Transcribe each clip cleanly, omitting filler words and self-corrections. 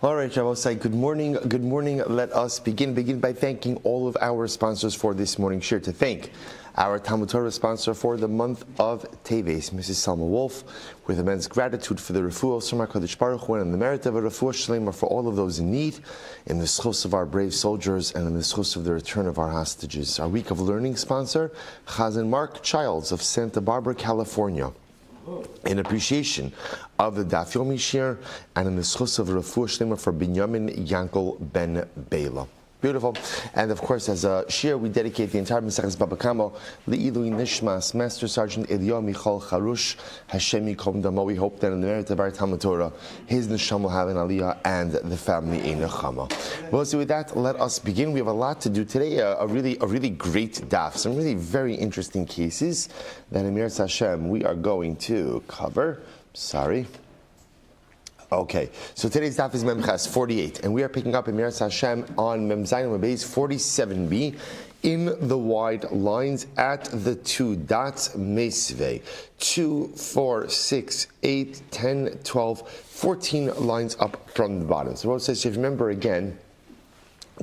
All right, Shabbosai, good morning. Good morning. Let us begin by thanking all of our sponsors for this morning's share. To thank our Talmud Torah sponsor for the month of Teves, Mrs. Salma Wolf, with immense gratitude for the refuah of Samar Kodesh Baruch Hu and the merit of a refuah shlema for all of those in need, in the schos of our brave soldiers and in the schos of the return of our hostages. Our week of learning sponsor, Chazan Mark Childs of Santa Barbara, California, in appreciation of the Daf Yomi shir and in the schus of refuah shlema for Binyamin Yankel ben Bela. Beautiful. And of course, as a shir, we dedicate the entire Maseches Baba Kama Le'ilui Nishmas, Master Sergeant Eliyahu Michal Charush, Hashem Yikom Damo. We hope that in the merit of our Talmud Torah, his neshama will have an aliyah and the family a nechama. Well, so with that, let us begin. We have a lot to do today. A really great daf. Some really very interesting cases that Emir Hashem we are going to cover. Okay, so today's daf is Memches 48, and we are picking up Emir Hashem on Mem Zayin Mabez 47b in the wide lines at the two dots, Mesve, 2, 4, 6, 8, 10, 12, 14 lines up from the bottom. So what it says, if you remember again,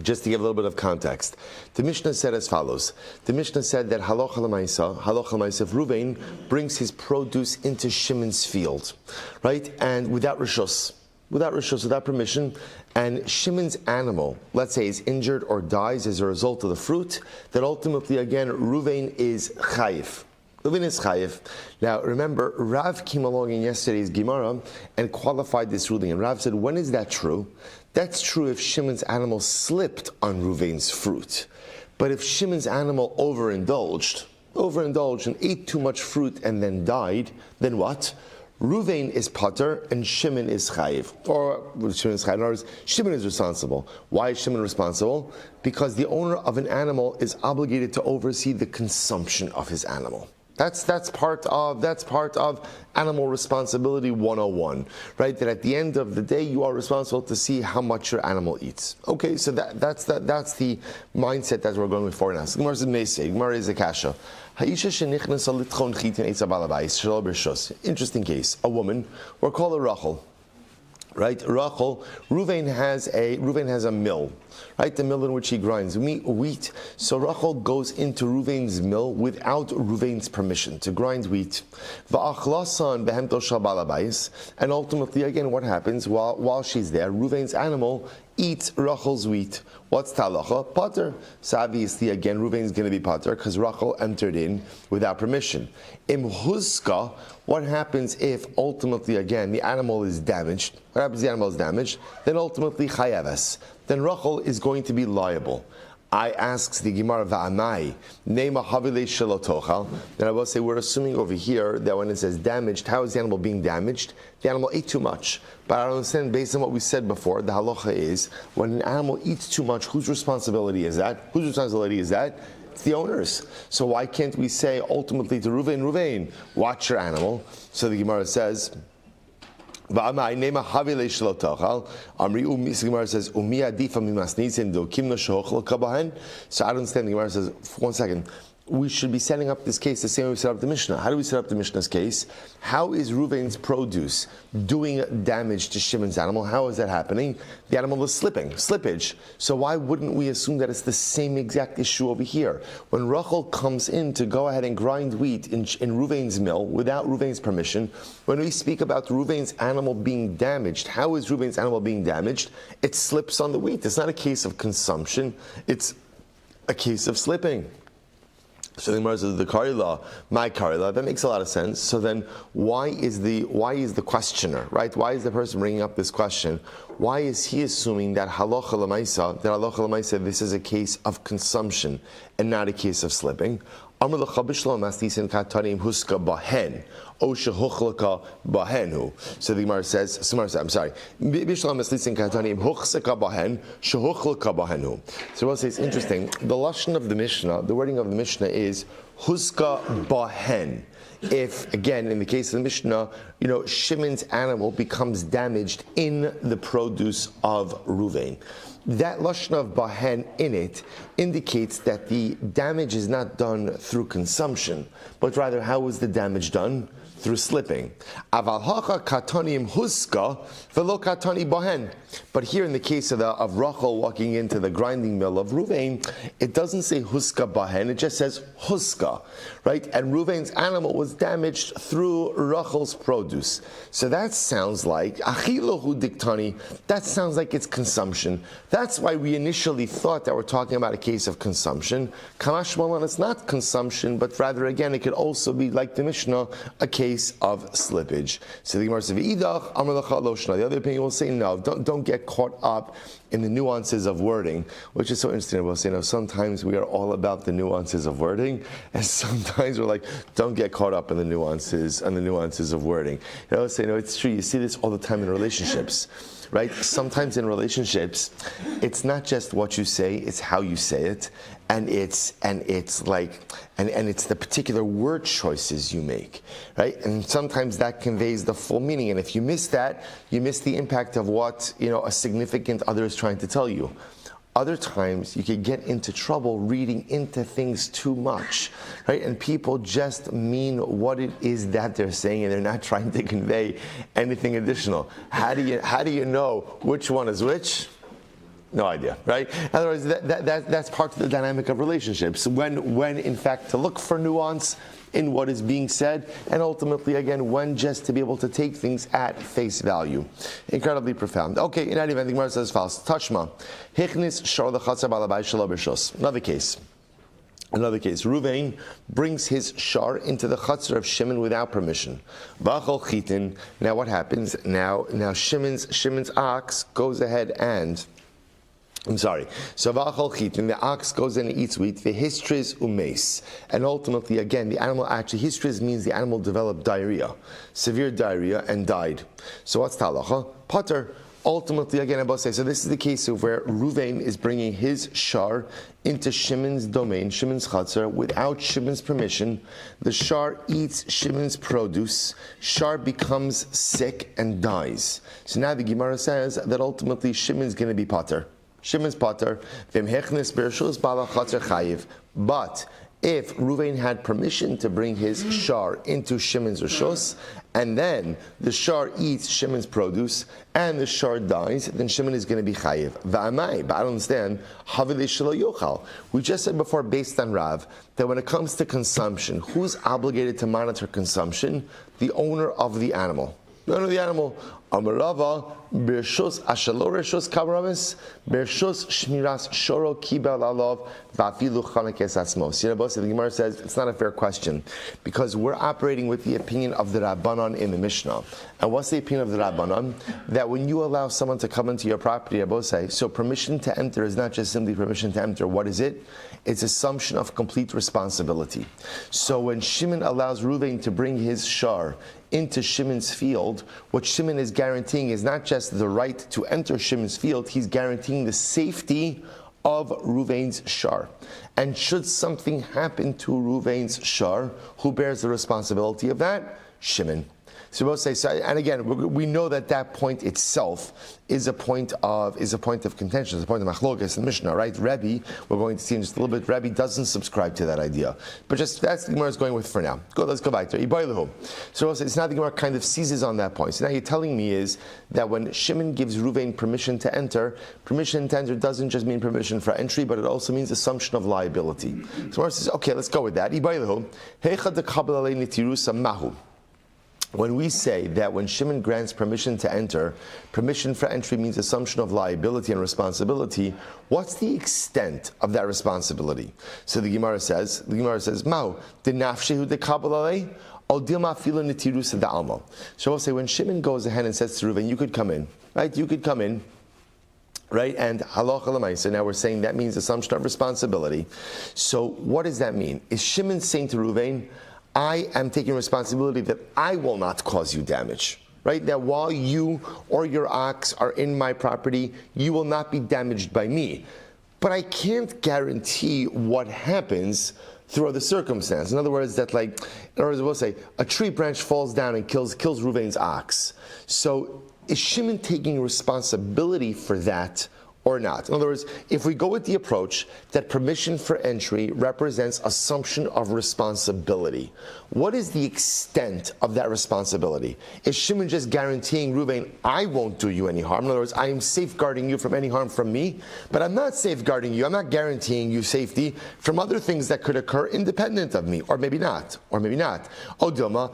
just to give a little bit of context, the Mishnah said as follows. The Mishnah said that Halocha L'maisa, if Ruvain brings his produce into Shimon's field, right, and without permission, and Shimon's animal, let's say, is injured or dies as a result of the fruit, that ultimately, again, Ruvain is Chayif. Ruvain is Chayif. Now, remember, Rav came along in yesterday's Gemara and qualified this ruling. And Rav said, when is that true? That's true if Shimon's animal slipped on Ruvain's fruit. But if Shimon's animal overindulged and ate too much fruit and then died, then what? Ruvain is pater and Shimon is chayiv. Or Shimon is chayiv. In other words, Shimon is responsible. Why is Shimon responsible? Because the owner of an animal is obligated to oversee the consumption of his animal. That's part of animal responsibility 101, right? That at the end of the day, you are responsible to see how much your animal eats. Okay, so that's the mindset that we're going for now. So Gemara is Meisei, Gemara is a kasha. Interesting case. A woman, we'll call her Rachel. Right, Rachel, Ruvain has a mill, right? The mill in which he grinds wheat. So Rachel goes into Ruvain's mill without Ruvain's permission to grind wheat. And ultimately, again, what happens while she's there? Ruvain's animal eats Rachel's wheat. What's talacha? Pater. So obviously, again, Ruvain's going to be pater because Rachel entered in without permission. Im huska, what happens if ultimately, again, the animal is damaged? What happens if the animal is damaged? Then ultimately, chayaves. Then Rachel is going to be liable. I asks the Gemara va'amai neima havile shalotochal. Then I will say we're assuming over here that when it says damaged, how is the animal being damaged? The animal ate too much. But I don't understand, based on what we said before, the halacha is when an animal eats too much, whose responsibility is that? It's the owner's. So why can't we say ultimately to Ruvain, watch your animal? So the Gemara says, so I don't understand. The Gemara says, 1 second. We should be setting up this case the same way we set up the Mishnah. How do we set up the Mishnah's case? How is Ruvain's produce doing damage to Shimon's animal? How is that happening? The animal is slippage. So why wouldn't we assume that it's the same exact issue over here? When Rachel comes in to go ahead and grind wheat in Ruvain's mill without Ruvain's permission, when we speak about Ruvain's animal being damaged, how is Ruvain's animal being damaged? It slips on the wheat. It's not a case of consumption. It's a case of slipping. So the Gemara says the karila, my karila, that makes a lot of sense. So then why is the questioner, right? Why is the person bringing up this question? Why is he assuming that halacha l'maisa, this is a case of consumption and not a case of slipping? So the Gemara says, So we'll say it's interesting. The lashon of the Mishnah, the wording of the Mishnah is huska bahen. If, again, in the case of the Mishnah, Shimon's animal becomes damaged in the produce of Ruvain. That lashon of bahen in it indicates that the damage is not done through consumption, but rather how is the damage done? Through slipping. Aval hacha katanim huska velo katani bahen. But here in the case of Rachel walking into the grinding mill of Ruvain, it doesn't say Huska Bahen, it just says Huska, right? And Ruvain's animal was damaged through Rachel's produce. So that sounds like, Achilohu Diktani, that sounds like it's consumption. That's why we initially thought that we're talking about a case of consumption. Kamash Malan, it's not consumption, but rather, again, it could also be, like the Mishnah, a case of slippage. So the Gemara says, the other opinion will say, no, don't get caught up in the nuances of wording, which is so interesting. We'll say, sometimes we are all about the nuances of wording, and sometimes we're like, don't get caught up in the nuances of wording. Say, it's true. You see this all the time in relationships. Right? Sometimes in relationships, it's not just what you say, it's how you say it, and it's the particular word choices you make, right? And sometimes that conveys the full meaning. And if you miss that, you miss the impact of what a significant other is trying to tell you. Other times, you can get into trouble reading into things too much, right? And people just mean what it is that they're saying, and they're not trying to convey anything additional. How do you know which one is which? No idea, right? In other words, that's part of the dynamic of relationships. When in fact to look for nuance in what is being said, and ultimately, again, when just to be able to take things at face value. Incredibly profound. Okay, in any event, the Gemara says false. Tashma. Hichnis shor lechatzer balabai shelo b'shos. Another case. Ruvain brings his shar into the chutzner of Shimon without permission. V'achol chitin. Now what happens? Now Shimon's ox goes ahead and So v'achol chitin, the ox goes in and eats wheat. The histris umes, and ultimately, again, the animal actually histris means the animal developed diarrhea, severe diarrhea, and died. So what's talacha? Pater. Ultimately, again, I both say, so this is the case of where Ruvain is bringing his shar into Shimon's domain, Shimon's chatzar, without Shimon's permission. The shar eats Shimon's produce. Shar becomes sick and dies. So now the Gemara says that ultimately Shimon's going to be pater. Shimon's pater. But if Ruvain had permission to bring his shar into Shimon's rishos, and then the shar eats Shimon's produce, and the shar dies, then Shimon is going to be chayiv. V'amai, but I don't understand. Havile shelo yochal. We just said before, based on Rav, that when it comes to consumption, who's obligated to monitor consumption? The owner of the animal. The owner of the animal. Amarava, Bershos Ashalo Reshos Kavramis, Bershos Shmiras Shoro Kibel Alov, Vafilu Chanekes Asmos. The Gemara says it's not a fair question because we're operating with the opinion of the Rabbanon in the Mishnah. And what's the opinion of the Rabbanon? That when you allow someone to come into your property, Abosai, so permission to enter is not just simply permission to enter. What is it? It's assumption of complete responsibility. So when Shimon allows Ruvain to bring his shar into Shimon's field, what Shimon is guaranteeing is not just the right to enter Shimon's field, he's guaranteeing the safety of Ruvain's shar. And should something happen to Ruvain's shar, who bears the responsibility of that? Shimon. So we'll say, and again, we know that point itself is a point of contention, is a point of machlokas in the Mishnah, right? Rebbe, we're going to see in just a little bit, Rebbe doesn't subscribe to that idea. But just that's the Gemara is going with for now. Let's go back to it. So we'll say, it's not the Gemara kind of seizes on that point. So now you're telling me is that when Shimon gives Ruvain permission to enter doesn't just mean permission for entry, but it also means assumption of liability. So Gemara says, okay, let's go with that. When we say that when Shimon grants permission to enter, permission for entry means assumption of liability and responsibility, what's the extent of that responsibility? So the Gemara says, Mao, the nafshehu de kabbalah, o dilma filo nitirusa da alma. So we'll say when Shimon goes ahead and says to Reuven, you could come in, right? You could come in. Right, and halacha l'maisa. Now we're saying that means assumption of responsibility. So what does that mean? Is Shimon saying to Reuven, I am taking responsibility that I will not cause you damage, right? That while you or your ox are in my property, you will not be damaged by me. But I can't guarantee what happens through other circumstances. In other words, we'll say a tree branch falls down and kills Reuven's ox. So is Shimon taking responsibility for that, or not? In other words, if we go with the approach that permission for entry represents assumption of responsibility, what is the extent of that responsibility? Is Shimon just guaranteeing Reuven, I won't do you any harm? In other words, I am safeguarding you from any harm from me, but I'm not safeguarding you, I'm not guaranteeing you safety from other things that could occur independent of me, or maybe not, or maybe not. Odilma,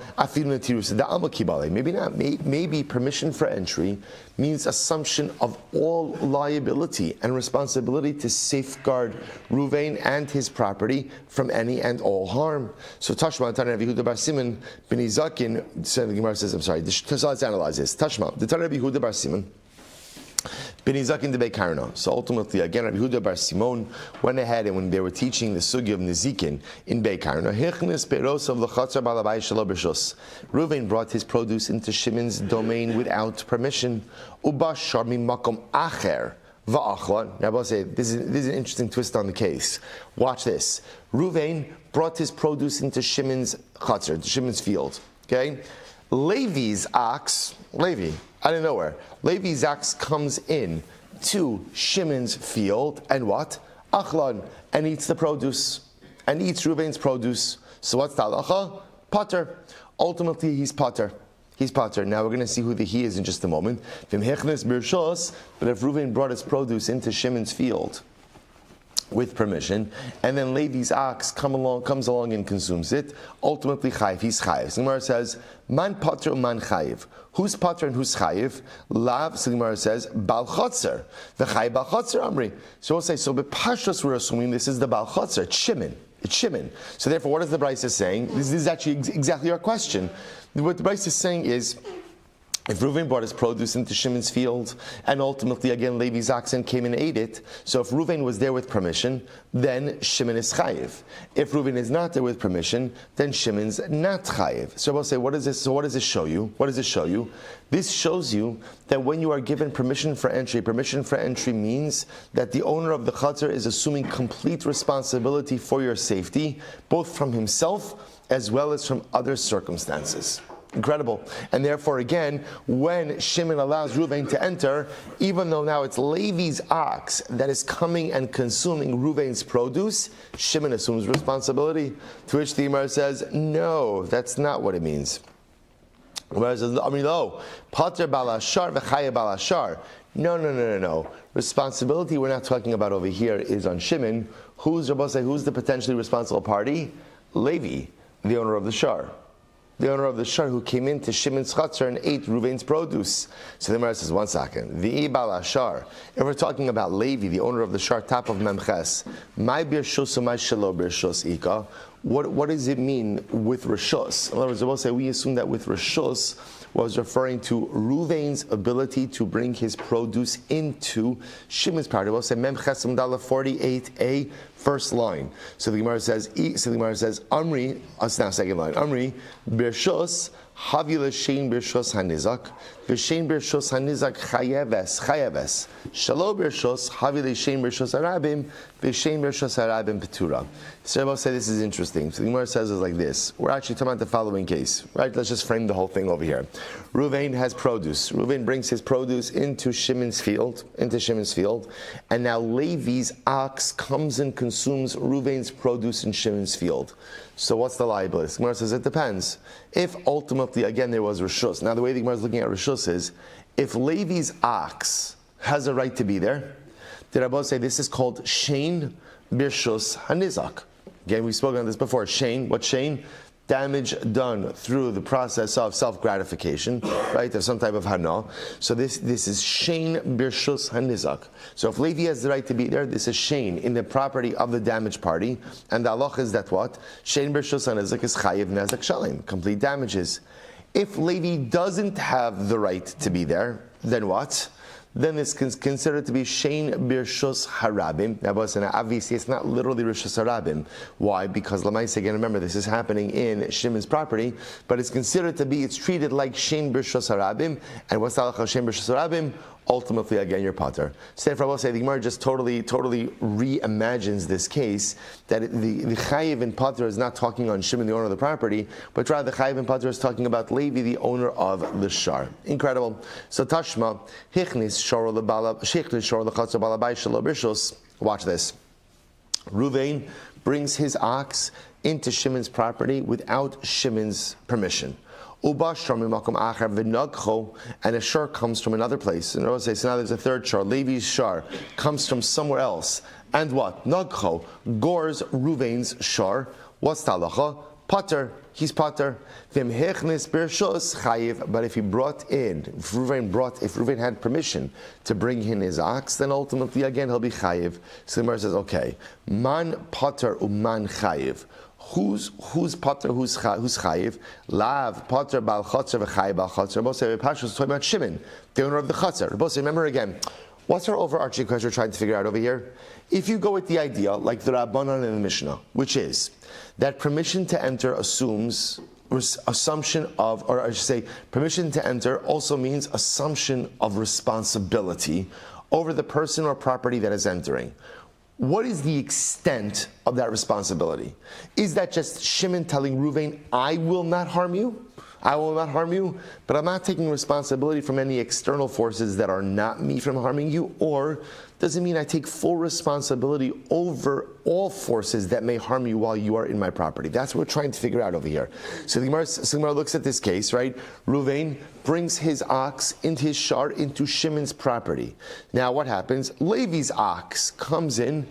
maybe not. Maybe permission for entry means assumption of all liability and responsibility to safeguard Reuven and his property from any and all harm. So Tashma, Tana Rabbi Yehuda bar Simon ben Izakin, the Gemara says, I'm sorry, so let's analyze this. Tashma, the Tana Rabbi Yehuda bar Simon ben Izakin de Beikarna. So ultimately, again, Rabbi Yehuda bar Simon went ahead and when they were teaching the sugya of Nizikin in Beikarna, Reuven brought his produce into Shimon's domain without permission. Ubashar mimakom acher. Now, I'll say this is an interesting twist on the case. Watch this. Reuven brought his produce into Shimon's chatzar, Shimon's field. Okay, Levi's ox, Levi, out of nowhere, Levi's ox comes in to Shimon's field and what? Achlan, and eats the produce, and eats Reuven's produce. So what's the halacha? Pater. Ultimately, he's pater. He's pater. Now we're going to see who the he is in just a moment. But if Reuven brought his produce into Shimon's field with permission, and then Levi's ox comes along and consumes it, ultimately chayiv, he's chayiv. So the Gemara says, man pater man chayiv. Who's pater and who's chayiv? Lav, so the Gemara says, bal chotzer. The chayiv bal chotzer amri. So we'll say, so b'pashtos we're assuming this is the bal chotzer, it's Shimon. It's Shimon. So therefore, what is the Brisa saying? This is actually exactly our question. What the Brisa is saying is, if Reuven brought his produce into Shimon's field, and ultimately again Levi's oxen came and ate it, so if Reuven was there with permission, then Shimon is chayiv. If Reuven is not there with permission, then Shimon's not chayiv. So I'll say, what is this? So what does this show you? What does this show you? This shows you that when you are given permission for entry means that the owner of the chatzar is assuming complete responsibility for your safety, both from himself as well as from other circumstances. Incredible. And therefore, again, when Shimon allows Reuven to enter, even though now it's Levi's ox that is coming and consuming Reuven's produce, Shimon assumes responsibility. To which the Gemara says, no, that's not what it means. The Gemara says, Pater balashar v'chaya balashar. No. Responsibility we're not talking about over here is on Shimon. Who's the potentially responsible party? Levi, the owner of the shar. The owner of the shar who came into Shimon's chatzar and ate Reuven's produce. So the Gemara says, one second. The ibal shar. If we're talking about Levi, the owner of the shar, top of Memches, my birshus my shelo birshus ika. What does it mean with rishus? In other words, we'll say we assume that with rishus was referring to Reuven's ability to bring his produce into Shimon's property. We'll say Memches Mdala 48a, first line. So the Gemara says, Amri, us now second line. Amri, Birshos, Havi l'shein birshos hanizak, v'shein birshos hanizak chayeves. Shalo birshos, Havi l'shein birshos harabim, v'shein birshos harabim petura. So I'll say this is interesting. So the Gemara says it's like this. We're actually talking about the following case, right? Let's just frame the whole thing over here. Reuven has produce. Reuven brings his produce into Shimon's field, and now Levi's ox comes and consumes Reuven's produce in Shimon's field. So what's the liability? The Gemara says it depends. If ultimately, again, there was Rishus. Now the way the Gemara is looking at Rishus is, if Levi's ox has a right to be there, the Rabbi say this is called Shein Birshus Hanizak. Again, we've spoken on this before. Shein, what Shein? Damage done through the process of self-gratification, right? There's some type of hana. So this is shein birshus hanizak. So if Levi has the right to be there, this is shein in the property of the damaged party, and the halach is that what? Shein birshus hanizak is chayiv nezak shalim, complete damages. If Levi doesn't have the right to be there, then what? Then it's considered to be Shein Birshus Harabim. Now, obviously, it's not literally Rishus Harabim. Why? Because Lamaisa, again, remember, this is happening in Shimon's property, but it's considered to be, it's treated like Shein Birshus Harabim. And what's the halakha of Shein Birshus Harabim? ultimately again you're pater. So therefore I will say the Gemara just totally reimagines this case, that the chayiv in pater is not talking on Shimon, the owner of the property, but rather the chayiv in pater is talking about Levi, the owner of the shar. Incredible. So Tashma, hichnis shor lechatzer balabai shelo b'rishus. Watch this. Ruvain brings his ox into Shimon's property without Shimon's permission. And a shar comes from another place. And so now there's a third shar. Levi's shar comes from somewhere else. And what? Nagcho gores Ruvain's shar. What's talacha? Pater. He's pater. But if he brought in, if Ruvain had permission to bring in his ox, then ultimately again he'll be chayiv. So the Gemara says, okay, man pater uman chayiv. Who's pater? Who's chayiv? Lav pater bal chatzer v'chayiv bal chatzer. Both say Pashas is talking about Shimon, the owner of the chatzer. Both say, remember again, what's our overarching question we're trying to figure out over here? If you go with the idea, like the Rabbanan in the Mishnah, which is that permission to enter assumes assumption of, or I should say, permission to enter also means assumption of responsibility over the person or property that is entering. What is the extent of that responsibility? Is that just Shimon telling Ruvain, I will not harm you? I will not harm you, but I'm not taking responsibility from any external forces that are not me from harming you? Or does it mean I take full responsibility over all forces that may harm you while you are in my property? That's what we're trying to figure out over here. So the Gemara looks at this case, right? Ruvain brings his ox into his shar, into Shimon's property. Now what happens? Levi's ox comes in,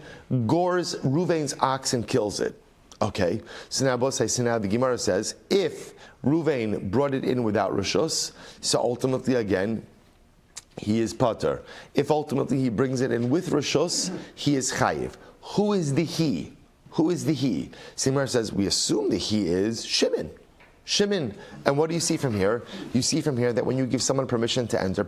gores Ruvain's ox and kills it. Okay, so now the Gemara says, if Ruvain brought it in without rishus, so ultimately again, he is pater. If ultimately he brings it in with rishus, he is chayiv. Who is the he? Who is the he? So the Gemara says, we assume the he is Shimon. Shimon. And what do you see from here? You see from here that when you give someone permission to enter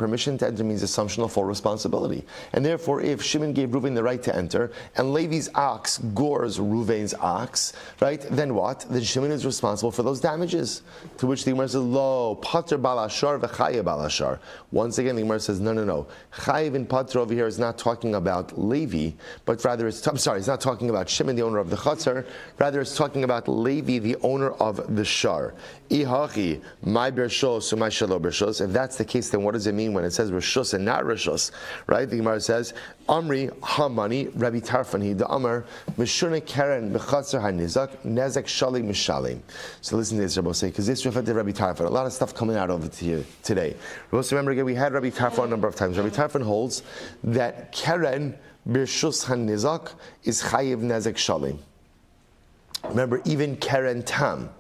means assumption of full responsibility. And therefore, if Shimon gave Reuven the right to enter, and Levi's ox gores Reuven's ox, right, then what? Then Shimon is responsible for those damages. To which the Gemara says, lo, pater balashar v'chayev balashar. Once again, the Gemara says, no. Chayev and pater over here is not talking about Levi, but rather it's not talking about Shimon, the owner of the chatzar, rather it's talking about Levi, the owner of the shar. If that's the case, then what does it mean when it says rishus and not rishus? Right? The Gemara says, Amri Hamani Rabbi Tarfani the Amar Mishuna Karen Bechatzer Hanizak Nezek Shali Mishalim. So listen to this, Rabbi, because this reflected Rabbi Tarfan. A lot of stuff coming out of it here today. Remember again, we had Rabbi Tarfan a number of times. Rabbi Tarfan holds that Karen B'Rishus Hanizak is Chayiv Nezek Shalim. Remember, even Karen Tam.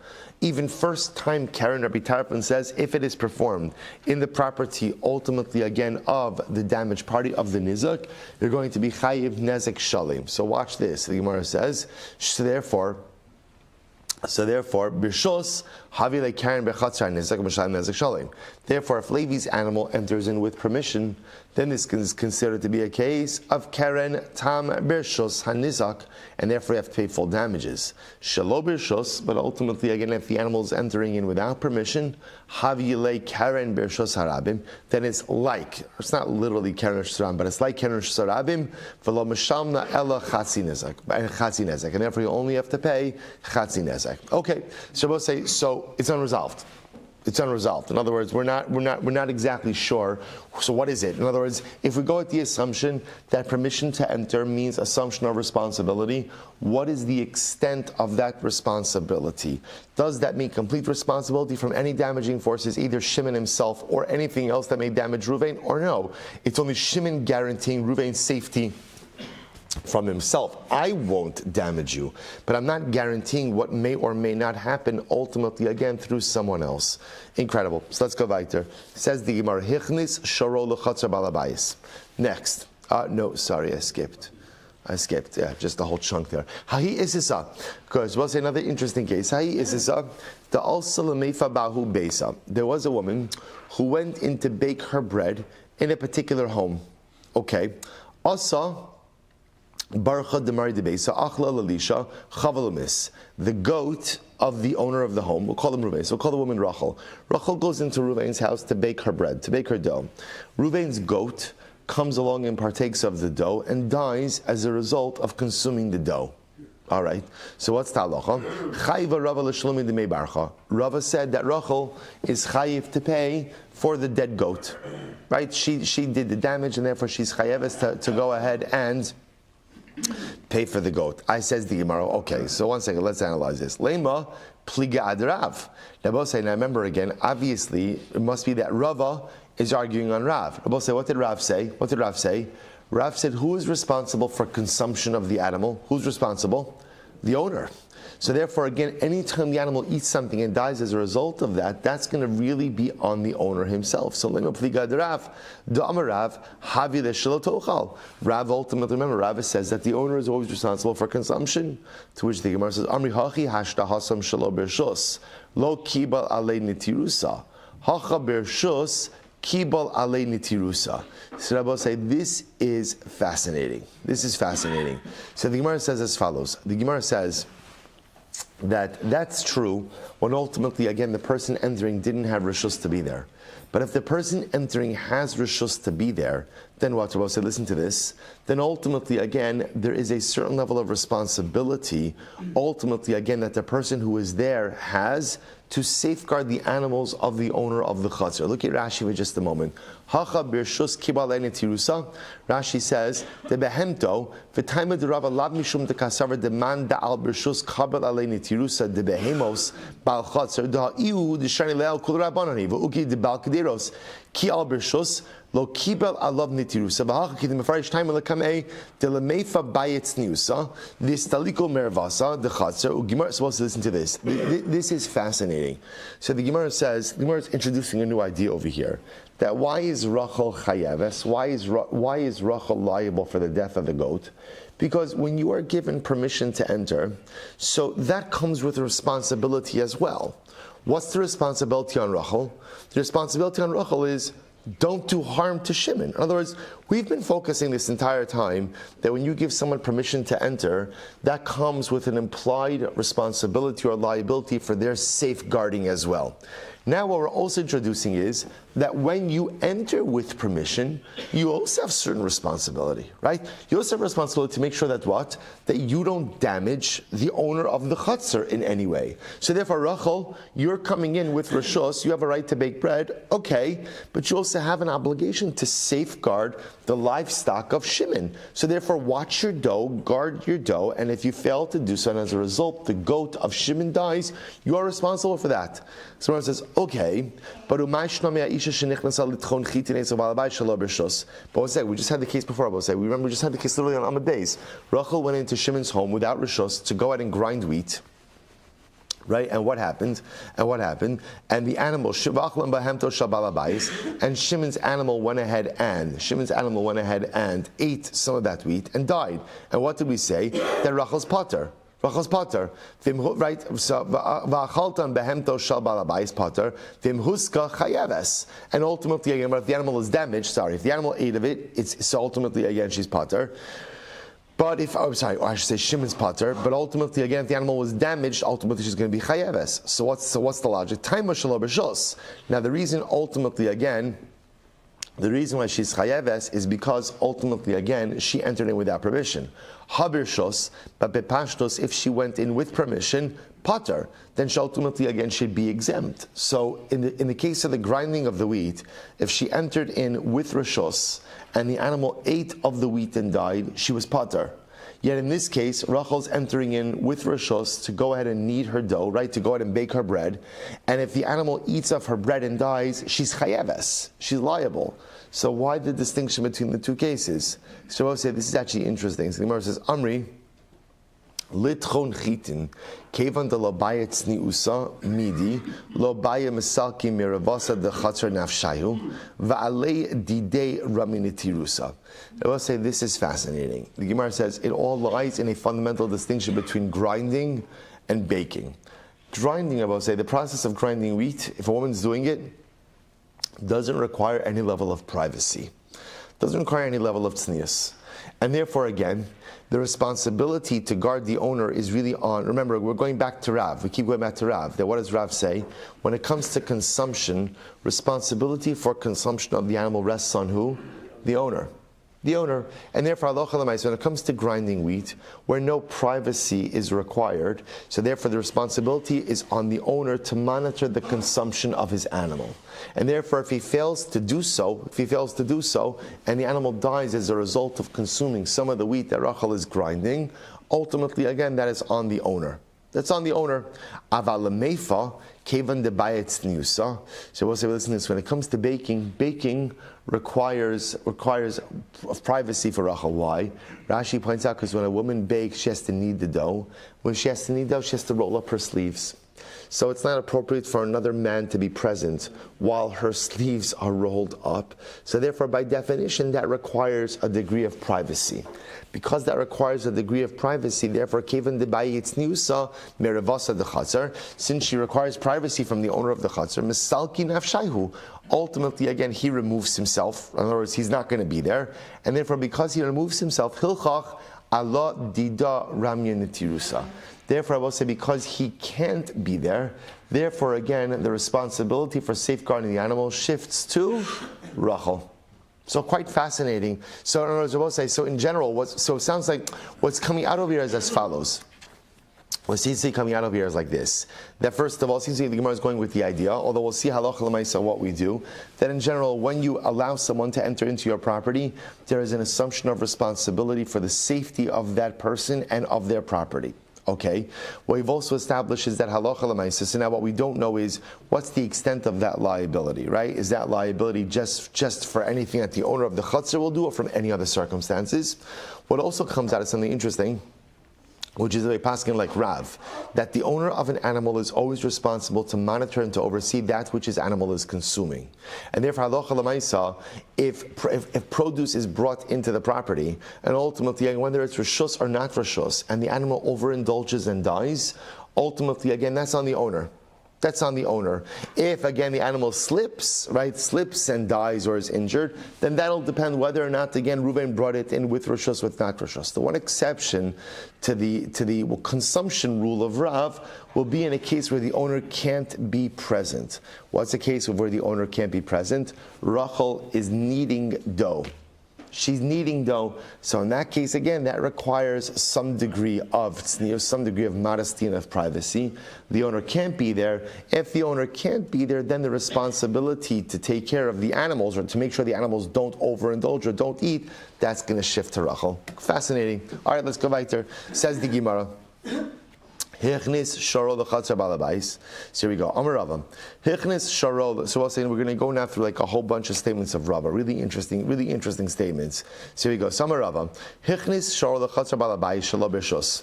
Even first time Karen, Rabbi Tarfon says, if it is performed in the property, ultimately again of the damaged party of the nizak, you're going to be chayiv nezek shalim. So watch this. The Gemara says, so therefore, b'shos havile Karen bechatzar nezek m'shalim nezek shalim. Therefore, if Levi's animal enters in with permission, then this is considered to be a case of Karen Tam Birshos Hanizak, and therefore you have to pay full damages. Shalo Birshos, but ultimately again, if the animal is entering in without permission, Havile Karen Birshos Harabim, then it's not literally Karen Shusarabim, but it's like Karen Shusarabim, V'lo Mishamna Ella Chatzi Nezek, and therefore you only have to pay Chatzi Nezek. Okay, so we'll say, so it's unresolved. It's unresolved. In other words, we're not exactly sure. So what is it? In other words, if we go with the assumption that permission to enter means assumption of responsibility, what is the extent of that responsibility? Does that mean complete responsibility from any damaging forces, either Shimon himself or anything else that may damage Ruvain, or no? It's only Shimon guaranteeing Ruvain's safety from himself. I won't damage you, but I'm not guaranteeing what may or may not happen ultimately again through someone else. Incredible. So let's go weiter. Says the Gemara, Hichnis shoro l'chatzar balabayis. Next. No, sorry, I skipped. Yeah, just the whole chunk there. Hahi isisa. Because we'll say another interesting case. Hahi isisa. The al-salamefa bahu besa. There was a woman who went in to bake her bread in a particular home. Okay. Also, Barcha demari debeisa achla lalisha chavalamis. The goat of the owner of the home, we'll call him Ruvain, so we'll call the woman Rachel. Rachel goes into Ruvain's house to bake her bread, to bake her dough. Ruvain's goat comes along and partakes of the dough and dies as a result of consuming the dough. All right, so what's the halacha? Chayiva Rava l'shlumi d'mei barcha. Rava said that Rachel is chayiv to pay for the dead goat. Right, she did the damage and therefore she's chayeves to go ahead and pay for the goat. I says the Gemara, okay, so one second, let's analyze this. Lema pliga ad Rav. Now remember again, obviously, it must be that Rava is arguing on Rav. What did Rav say? What did Rav say? Rav said, who is responsible for consumption of the animal? Who's responsible? The owner. So therefore, again, anytime the animal eats something and dies as a result of that, that's going to really be on the owner himself. So Rav ultimately, remember, Rav says that the owner is always responsible for consumption. To which the Gemara says, Amri hachi hashta hasam shelo bershus lo kibal alei nitirusa hacha bershus kibal alei nitirusa. So Rabbi say, this is fascinating. This is fascinating. So the Gemara says as follows. The Gemara says that's true when ultimately, again, the person entering didn't have rishus to be there. But if the person entering has rishus to be there, then what? Rabbi said, listen to this. Then ultimately, again, there is a certain level of responsibility, ultimately, again, that the person who is there has to safeguard the animals of the owner of the chatzar. Look at Rashi for just a moment. Hacha birshus kibaleni tirusa. Rashi says the behemto v'taima de Rava lab mishum de kasaver de man da al birshus kabel aleni tirusa de behemos bal chatzar da iu de shani leal kul rabbanani v'uki de bal kederos ki al birshus lo kibel alav nitirusa v'hacha ki de mefarish taima lekamei de lemeifa bayetz niusa this taliko mervasa de chatzar. Gemara is supposed to listen to this. This is fascinating. So the Gemara says, the Gemara is introducing a new idea over here, that why is Rachel chayaves? Why is Rachel liable for the death of the goat? Because when you are given permission to enter, so that comes with a responsibility as well. What's the responsibility on Rachel? The responsibility on Rachel is don't do harm to Shimon. In other words, we've been focusing this entire time that when you give someone permission to enter, that comes with an implied responsibility or liability for their safeguarding as well. Now what we're also introducing is that when you enter with permission, you also have certain responsibility, right? You also have responsibility to make sure that what? That you don't damage the owner of the chutzner in any way. So therefore, Rachel, you're coming in with rishos, you have a right to bake bread, okay, but you also have an obligation to safeguard the livestock of Shimon. So therefore, watch your dough, guard your dough, and if you fail to do so, and as a result, the goat of Shimon dies, you are responsible for that. So one says, okay, but what's that? We just had the case before. We remember we just had the case literally on Amud Beis. Rachel went into Shimon's home without rishus to go out and grind wheat. Right, and what happened? And the animal, and Shimon's animal went ahead and ate some of that wheat and died. And what did we say? That Rachel's potter. Right? So v'achaltan behemto shal balabais potter v'imhuska chayaves. And ultimately, again, if the animal is damaged, if the animal ate of it, it's so ultimately again she's potter. But if, I should say Shimon's potter, but ultimately, again, if the animal was damaged, ultimately she's going to be chayeves. So what's the logic? Taima shelo b'shos. Now the reason ultimately, again, the reason why she's chayeves is because ultimately, again, she entered in without permission. Habirshos, but bepashtos, if she went in with permission, potter, then she ultimately, again, should be exempt. So in the case of the grinding of the wheat, if she entered in with rishos, and the animal ate of the wheat and died, she was potter. Yet in this case, Rachel's entering in with rishos to go ahead and knead her dough, right, to go ahead and bake her bread. And if the animal eats of her bread and dies, she's chayeves, she's liable. So why the distinction between the two cases? So I will say this is actually interesting. So the Gemara says, Amri, litchon chitin, kevan de lobaya tzniusa midi, lobaya misalki miravasa de chatzar nafshayu, va'alei didei raminitirusa. I will say this is fascinating. The Gemara says it all lies in a fundamental distinction between grinding and baking. Grinding, I will say, the process of grinding wheat, if a woman's doing it, doesn't require any level of privacy. Doesn't require any level of tznius. And therefore, again, the responsibility to guard the owner is really on. Remember, we're going back to Rav. We keep going back to Rav. That what does Rav say? When it comes to consumption, responsibility for consumption of the animal rests on who? The owner. The owner. And therefore, when it comes to grinding wheat, where no privacy is required, so therefore the responsibility is on the owner to monitor the consumption of his animal. And therefore, if he fails to do so, and the animal dies as a result of consuming some of the wheat that Rachel is grinding, ultimately, again, that is on the owner. That's on the owner. So we'll say, listen to this, when it comes to baking requires privacy for Rachel. Why? Rashi points out because when a woman bakes, she has to knead the dough. When she has to knead dough, she has to roll up her sleeves. So it's not appropriate for another man to be present while her sleeves are rolled up. So therefore, by definition, that requires a degree of privacy. Because that requires a degree of privacy, therefore, kevan debayitz niusa merevasa dechatzar, since she requires privacy from the owner of the chatzar, misalki nafshayhu. Ultimately, again, he removes himself. In other words, he's not going to be there, and therefore, because he removes himself, hilchach Allah dida ramya netirusa. Therefore, I will say, because he can't be there, therefore, again, the responsibility for safeguarding the animal shifts to Rachel. So quite fascinating. So in other words, I will say, so in general, so it sounds like what's coming out of here is as follows. What seems to be coming out of here is like this. That first of all, seems to be the Gemara is going with the idea, although we'll see halacha l'maisa what we do, that in general, when you allow someone to enter into your property, there is an assumption of responsibility for the safety of that person and of their property. Okay, what we've also established is that halacha l'maisa. So now what we don't know is what's the extent of that liability, right? Is that liability just for anything that the owner of the chutzner will do, or from any other circumstances? What also comes out is something interesting, which is a paskin like Rav, that the owner of an animal is always responsible to monitor and to oversee that which his animal is consuming. And therefore, halacha l'maisa, if produce is brought into the property, and ultimately, whether it's rishus or not rishus, and the animal overindulges and dies, ultimately, again, that's on the owner. That's on the owner. If, again, the animal slips and dies or is injured, then that'll depend whether or not, again, Reuven brought it in with rishus, with not rishus. The one exception to the consumption rule of Rav will be in a case where the owner can't be present. What's the case where the owner can't be present? Rachel is kneading dough. She's kneading dough, so in that case, again, that requires some degree of tznius, some degree of modesty and of privacy. The owner can't be there. If the owner can't be there, then the responsibility to take care of the animals, or to make sure the animals don't overindulge or don't eat, that's going to shift to Rachel. Fascinating. All right, let's go weiter. Says the Gemara. Hichnis sharo l'chatzar balabais. So here we go. Amar Rava. Hichnis sharo. So we're saying we're going to go now through like a whole bunch of statements of Rava. Really interesting statements. So here we go. So Amar Rava. Hichnis sharo l'chatzar balabais shelo b'rishus.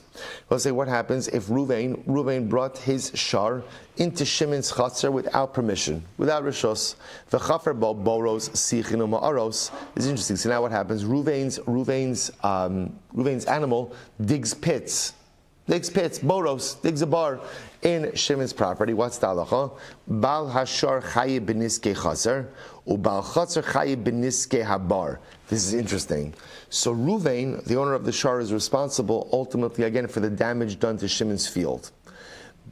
We'll say what happens if Reuven brought his shar into Shimon's chatzar without permission, without rishus. V'chafer bo boros sichin u'ma'aros. This is interesting. So now what happens? Reuven's animal digs pits, boros, digs a bar in Shimon's property. What's the halacha? Bal hashar chayi b'niskei chaser, ubal chaser chayi b'niskei habar. This is interesting. So Reuven, the owner of the shar, is responsible ultimately again for the damage done to Shimon's field.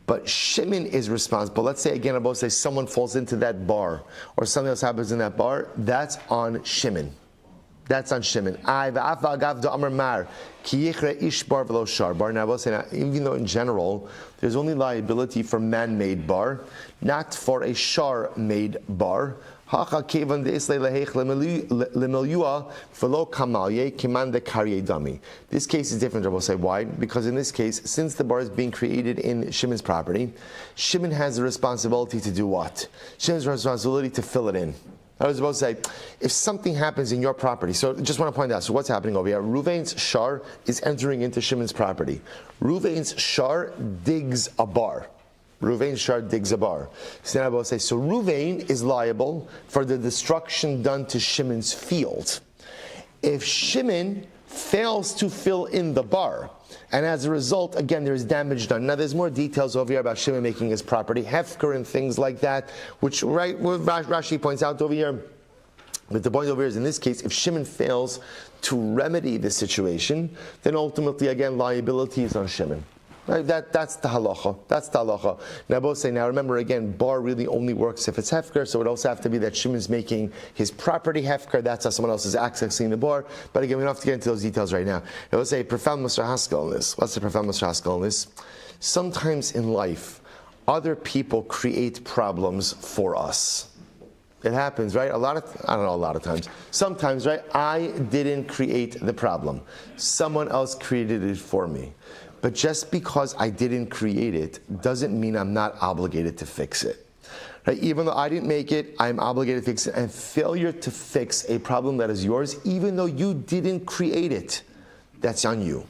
But Shimon is responsible. Let's say again, about say someone falls into that bar, or something else happens in that bar. That's on Shimon. That's on Shimon. Now, I will say, now, even though in general there's only liability for man-made bar, not for a shar-made bar. This case is different, I will say. Why? Because in this case, since the bar is being created in Shimon's property, Shimon has the responsibility to do what? Shimon has the responsibility to fill it in. I was about to say, if something happens in your property, so just want to point out, so what's happening over here? Reuven's shar is entering into Shimon's property. Reuven's shar digs a bar. Reuven's shar digs a bar. So then I will say, so Reuven is liable for the destruction done to Shimon's field. If Shimon fails to fill in the bar, and as a result, again, there is damage done. Now, there's more details over here about Shimon making his property hefker and things like that, which, right, Rashi points out over here, But the point over here is, in this case, if Shimon fails to remedy the situation, then ultimately, again, liability is on Shimon. Right? That's the halacha. That's the halacha. Now, both say, now remember again, bar really only works if it's hefker, so it also have to be that Shimon's making his property hefker. That's how someone else is accessing the bar. But again, we don't have to get into those details right now. I will say, profound Mr. Haskell on this. What's the profound Mr. Haskell on this? Sometimes in life, other people create problems for us. It happens, right? I don't know, a lot of times. Sometimes, right? I didn't create the problem. Someone else created it for me. But just because I didn't create it doesn't mean I'm not obligated to fix it. Right? Even though I didn't make it, I'm obligated to fix it. And failure to fix a problem that is yours, even though you didn't create it, that's on you.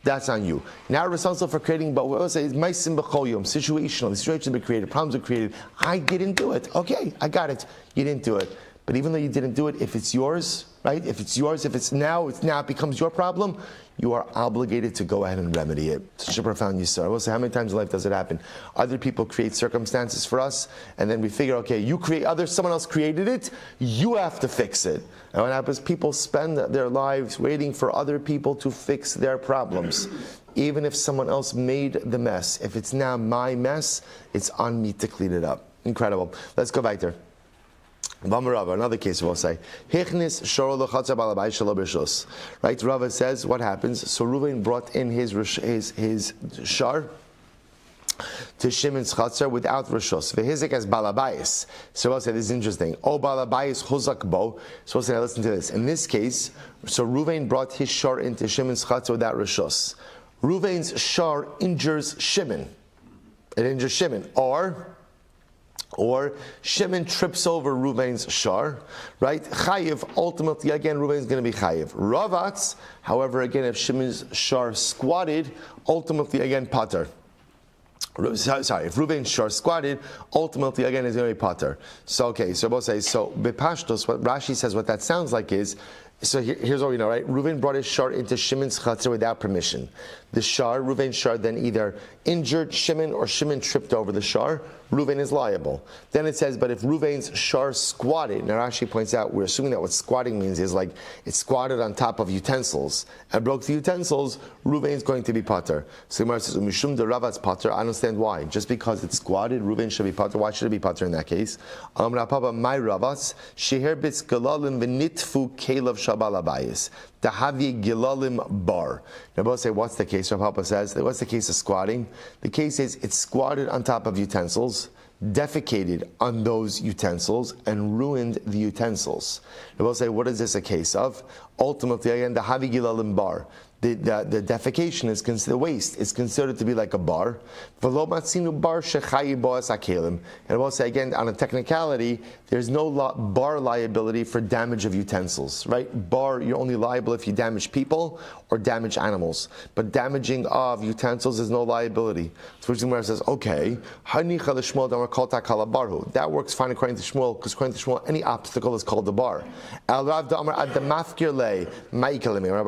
That's on you. Now responsible for creating, but what I say is my situational. The situation been created, problems are created. I didn't do it. Okay, I got it. You didn't do it. But even though you didn't do it, if it's yours, right? If it's yours, if it becomes your problem, you are obligated to go ahead and remedy it. Such a profound yisur. I will say, how many times in life does it happen? Other people create circumstances for us, and then we figure, okay, someone else created it, you have to fix it. And what happens? People spend their lives waiting for other people to fix their problems. Even if someone else made the mess, if it's now my mess, it's on me to clean it up. Incredible. Let's go back there. Another case we'll say. Right, Rava says, what happens? So Reuven brought in his shar to Shimon's chatzar without rishos. Vehizik as balabayis. So we'll say, this is interesting. Oh, balabayis huzak bo. So we'll say, now listen to this. In this case, so Reuven brought his shar into Shimon's chatzar without rishos. Reuven's shar injures Shimon. It injures Shimon. Or Shimon trips over Reuven's shar, right? Chayiv, ultimately, again, Reuven's going to be chayiv. Ravatz, however, again, if Shimon's shar squatted, ultimately, again, pater. Sorry, if Reuven's shar squatted, ultimately, again, is going to be pater. So, okay, so both say, so Bepashtos, what Rashi says, what that sounds like is, so here's what we know, right? Reuven brought his shar into Shimon's chatzar without permission. The shar, Reuven's shar, then either injured Shimon or Shimon tripped over the shar. Reuven is liable. Then it says, but if Reuven's shar squatted, now Rashi points out, we're assuming that what squatting means is like it squatted on top of utensils and broke the utensils, Reuven's going to be pater. So Gemara says, Mishum de Ravat's pater. I understand why. Just because it's squatted, Reuven should be pater. Why should it be pater in that case? Amra Papa, my Ravat's, sheher bits galalim v'nitfu kelev shabalabayis. Tahavi gilalim bar. Now both say, what's the case? Rav Papa says, what's the case of squatting? The case is it's squatted on top of utensils, defecated on those utensils, and ruined the utensils. Now both say, what is this a case of? Ultimately, again, the havi gilalim bar. The defecation is considered waste. It's considered to be like a bar. And I will say again, on a technicality, there's no bar liability for damage of utensils, right? Bar, you're only liable if you damage people or damage animals. But damaging of utensils is no liability. So which Gemara says, okay, that works fine according to Shmuel, because according to Shmuel, any obstacle is called a bar.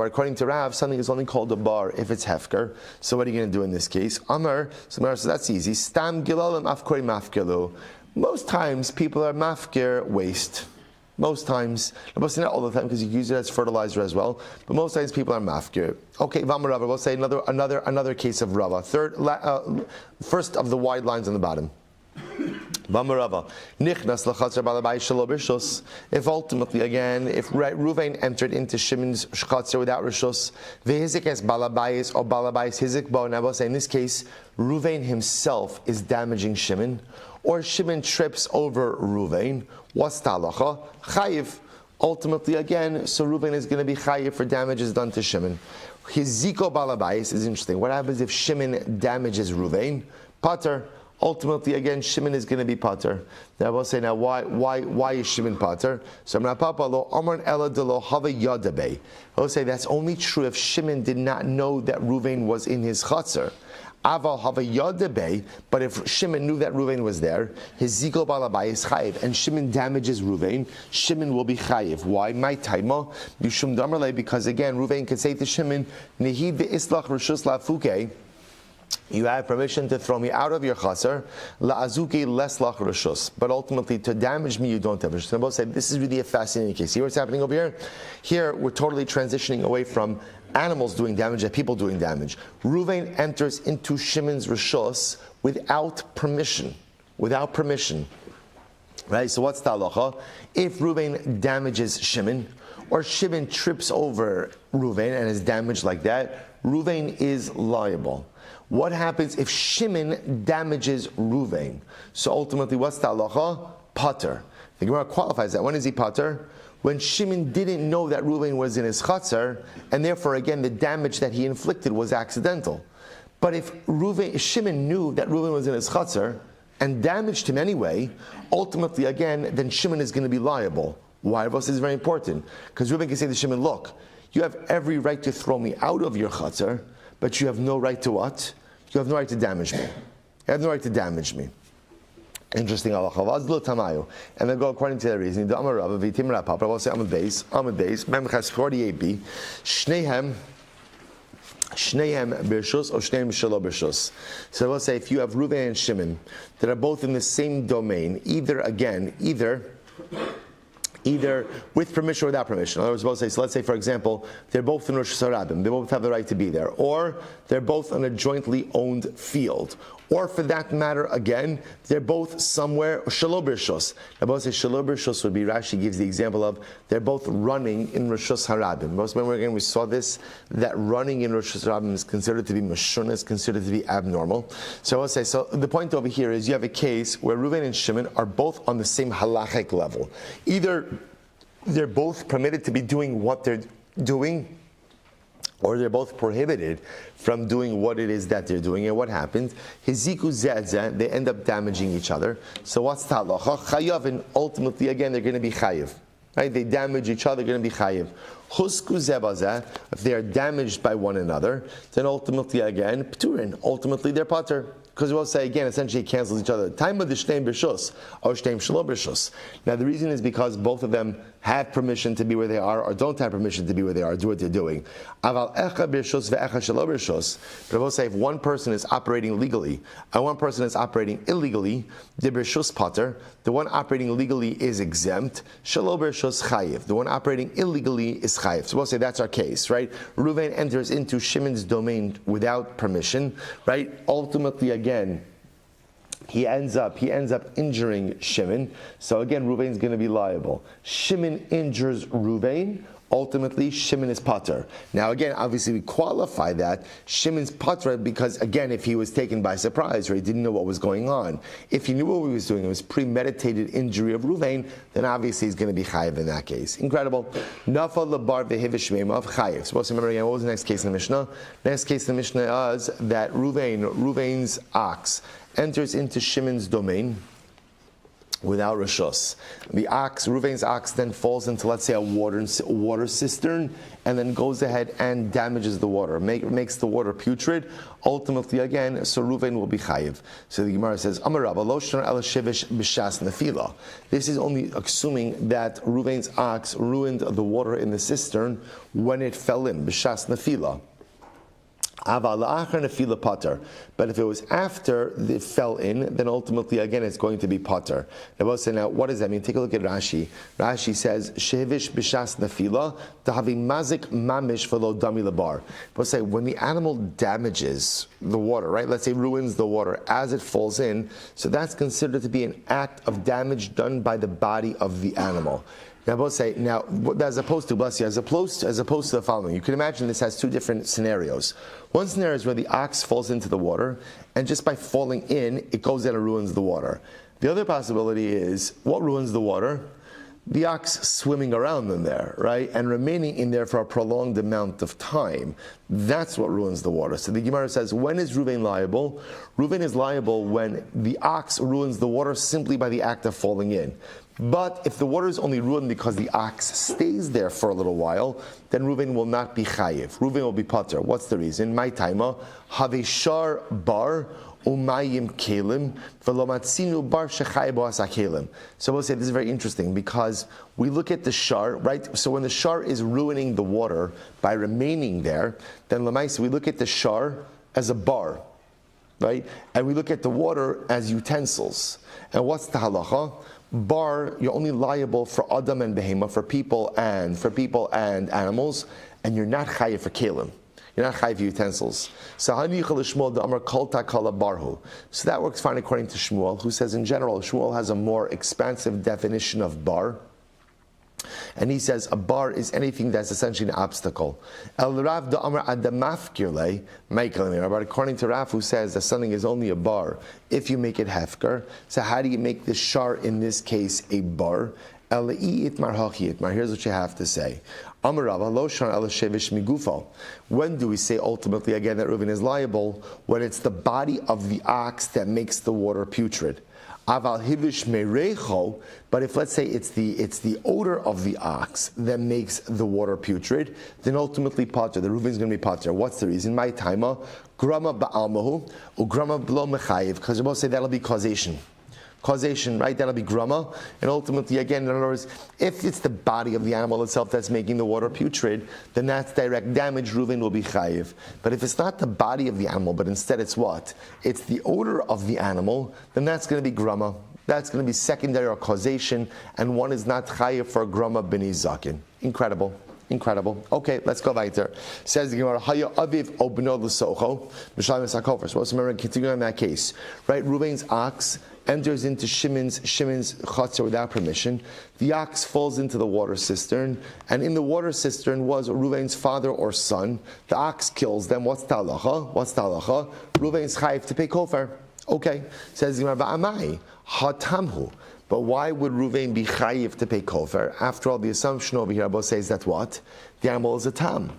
According to Rav, something is only called a bar if it's hefker. So what are you going to do in this case? Amar, so Gemara says, that's easy. Stam gilalim afkori mafkilu. Most times people are mafkir waste. Most times, not all the time because you use it as fertilizer as well, but most times people are mafkir. Okay, Vamar Rava, we'll say another case of Rava. First of the wide lines on the bottom. If ultimately, again, if Reuven entered into Shimon's chatzar without rishus, vehizik es balabayis or balabayis hizik bo. Now, I will say in this case, Reuven himself is damaging Shimon, or Shimon trips over Reuven. What's the halacha? Chayiv. Ultimately, again, so Reuven is going to be chayiv for damages done to Shimon. His ziko balabayis is interesting. What happens if Shimon damages Reuven? Pater. Ultimately, again, Shimon is going to be pater. Now, I will say, now, why is Shimon pater? So, I will say that's only true if Shimon did not know that Reuven was in his chatzar. Aval havayadebe, but if Shimon knew that Reuven was there, his ziko balabai is chayiv, and Shimon damages Reuven, Shimon will be chayiv. Why? My taima, because again, Reuven can say to Shimon, Nehid ve'islach rishus lafuke. You have permission to throw me out of your chaser, la'azuki les lach rishus. But ultimately, to damage me, you don't have rishus. Both say this is really a fascinating case. See what's happening over here? Here, we're totally transitioning away from animals doing damage and people doing damage. Reuven enters into Shimon's rishus without permission. Without permission. Right? So what's the halacha? If Reuven damages Shimon, or Shimon trips over Reuven and is damaged like that, Reuven is liable. What happens if Shimon damages Reuven? So ultimately, what's the halacha? Pater. The Gemara qualifies that. When is he pater? When Shimon didn't know that Reuven was in his chatzar, and therefore, again, the damage that he inflicted was accidental. But if Shimon knew that Reuven was in his chatzar and damaged him anyway, ultimately, again, then Shimon is going to be liable. Why? This is very important. Because Reuven can say to Shimon, look, you have every right to throw me out of your chatzar, but you have no right to what? You have no right to damage me. You have no right to damage me. Interesting halacha. And then go according to the reasoning. The Amar Rabba v'Tim Rapap. Rabbi will say Amud Beis. Memchas 48b. Shnehem b'rishus or shnehem shelo b'rishus. So I will say if you have Reuven and Shimon that are both in the same domain, either with permission or without permission. In other words, both say, so let's say, for example, they're both in Rosh Hashanah, they both have the right to be there, or they're both on a jointly owned field, or for that matter, again, they're both somewhere, Shelo b'rishus. Now, both say Shelo b'rishus would be, Rashi gives the example of, they're both running in Rosh Hashanah. Most remember again, we saw this, that running in Rosh Hashanah is considered to be mashuna, is considered to be abnormal. So I will say, so the point over here is you have a case where Reuven and Shimon are both on the same halachic level. Either they're both permitted to be doing what they're doing, or they're both prohibited from doing what it is that they're doing. And what happens? Hiziku zeh, they end up damaging each other. So what's the halacha? Chayav, and ultimately, again, they're going to be chayiv. Right? They damage each other, they're going to be chayiv. Husku zebazeh, if they are damaged by one another, then ultimately, again, pturin. Ultimately, they're pater. Because we'll say again, essentially it cancels each other. Time of the shneim b'rishus or shneim shelo b'rishus. Now the reason is because both of them have permission to be where they are, or don't have permission to be where they are, do what they're doing. Aval echa b'rishus ve'echa shelo b'rishus. But we'll say if one person is operating legally and one person is operating illegally, the b'rishus pater. The one operating legally is exempt. Shelo b'rishus chayiv. The one operating illegally is chayiv. So we'll say that's our case, right? Reuven enters into Shimon's domain without permission, right? Ultimately, again, he ends up injuring Shimon. So again, Reuven's going to be liable. Shimon injures Reuven. Ultimately, Shimon is pater. Now again, obviously we qualify that Shimon's pater because again, if he was taken by surprise or he didn't know what was going on, if he knew what he was doing, it was premeditated injury of Reuven, then obviously he's going to be chayiv in that case. Incredible. Nafa labar vehivish shmeima of chayiv. Supposed to remember again, what was the next case in the Mishnah? Next case in the Mishnah is that Reuven's ox enters into Shimon's domain without rishus. Reuven's ox then falls into, let's say, a water cistern, and then goes ahead and damages the water, makes the water putrid. Ultimately, again, so Reuven will be chayiv. So the Gemara says, Amar Rabba lo shnar ela shevish b'shas nefila. This is only assuming that Reuven's ox ruined the water in the cistern when it fell in, b'shas nefila. But if it was after it fell in, then ultimately again it's going to be pater. Now what does that mean? Take a look at Rashi. Rashi says shevish b'shas nefila tahavi mazik mamish v'lo dami labar. But say when the animal damages the water, right? Let's say ruins the water as it falls in, so that's considered to be an act of damage done by the body of the animal. Now, both say, as opposed to the following, you can imagine this has two different scenarios. One scenario is where the ox falls into the water, and just by falling in, it goes in and ruins the water. The other possibility is, what ruins the water? The ox swimming around in there, right? And remaining in there for a prolonged amount of time. That's what ruins the water. So the Gemara says, when is Reuven liable? Reuven is liable when the ox ruins the water simply by the act of falling in. But if the water is only ruined because the ox stays there for a little while, then Reuven will not be chayiv. Reuven will be pater. What's the reason? My taima, haveshar bar umayim kelim velomatzinu bar shechai boas kelim. So we'll say this is very interesting because we look at the shar, right? So when the shar is ruining the water by remaining there, then lamaisa we look at the shar as a bar. right? And we look at the water as utensils. And what's the halacha? Bar, you're only liable for adam and behema, for people and animals, and you're not chayiv for kalim. You're not chayiv for utensils. So that works fine according to Shmuel, who says in general, Shmuel has a more expansive definition of bar. And he says a bar is anything that's essentially an obstacle. But according to Rav, who says that something is only a bar if you make it hefker, so how do you make the shar in this case a bar? Here's what you have to say. When do we say ultimately again that Reuven is liable? When it's the body of the ox that makes the water putrid. But if let's say it's the odor of the ox that makes the water putrid, then ultimately pater, the Reuven's going to be pater. What's the reason? My timer, grama ba'almahu, ugrama b'lo mechayiv, because you both say that'll be causation. Causation, right? That'll be grama. And ultimately, again, in other words, if it's the body of the animal itself that's making the water putrid, then that's direct damage. Reuven will be chayiv. But if it's not the body of the animal, but instead it's what? It's the odor of the animal, then that's going to be grama. That's going to be secondary or causation, and one is not chayiv for grama b'ni zakin. Incredible. Incredible. Okay, let's go weiter. Says the Gemara, Haya aviv obno l'socho, Mishalim Sakofer. So let's remember, continuing on that case. Right, Reuven's ox enters into Shimon's chatzor without permission. The ox falls into the water cistern, and in the water cistern was Reuven's father or son. The ox kills them. What's the halacha? Reuven's chayiv to pay kofar. Okay, says the Gemara, Ba'amai, hatamhu. But why would Reuven be chayiv to pay kofar? After all, the assumption over here, Abba says that what? The animal is a tam.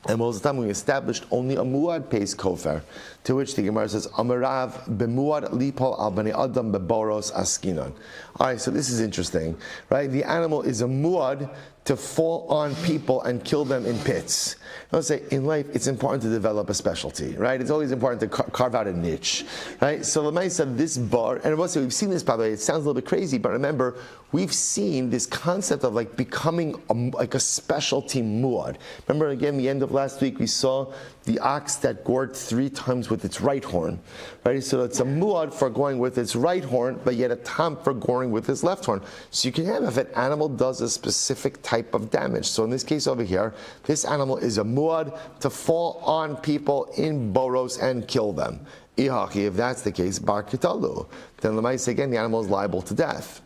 Animal is a tam. We established only a muad pays kofar. To which the Gemara says, Amarav b'muad lipol al b'nei adam b'boros askinon. All right, so this is interesting, right? The animal is a muad to fall on people and kill them in pits. Let's say in life it's important to develop a specialty, right? It's always important to carve out a niche, right? So Lamaisa, this bar, and also we've seen this, by the way, it sounds a little bit crazy, but remember, we've seen this concept of like becoming like a specialty muad. Remember again, the end of last week, we saw the ox that gored 3 times with its right horn, right? So it's a muad for going with its right horn, but yet a tam for goring with its left horn. So you can have if an animal does a specific type of damage. So in this case over here, this animal is a muad to fall on people in boros and kill them. Ihachi, if that's the case, bar kitalu, then Lamais again, the animal is liable to death.